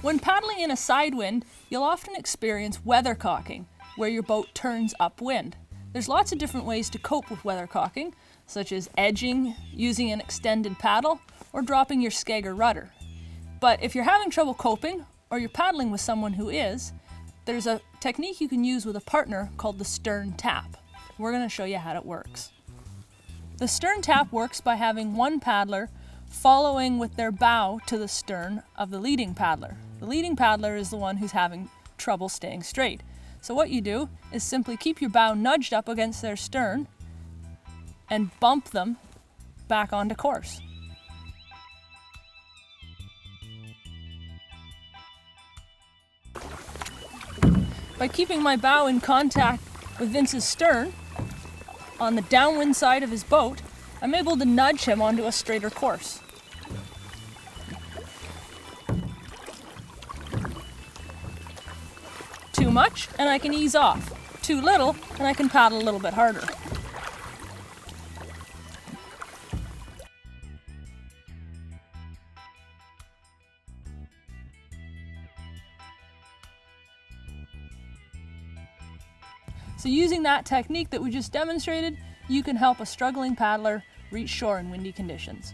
When paddling in a side wind, you'll often experience weathercocking, where your boat turns upwind. There's lots of different ways to cope with weathercocking, such as edging, using an extended paddle, or dropping your skeg or rudder. But if you're having trouble coping, or you're paddling with someone who is, there's a technique you can use with a partner called the stern tap. We're going to show you how it works. The stern tap works by having one paddler following with their bow to the stern of the leading paddler. The leading paddler is the one who's having trouble staying straight. So what you do is simply keep your bow nudged up against their stern and bump them back onto course. By keeping my bow in contact with Vince's stern on the downwind side of his boat, I'm able to nudge him onto a straighter course. Too much, and I can ease off. Too little, and I can paddle a little bit harder. So using that technique that we just demonstrated, you can help a struggling paddler reach shore in windy conditions.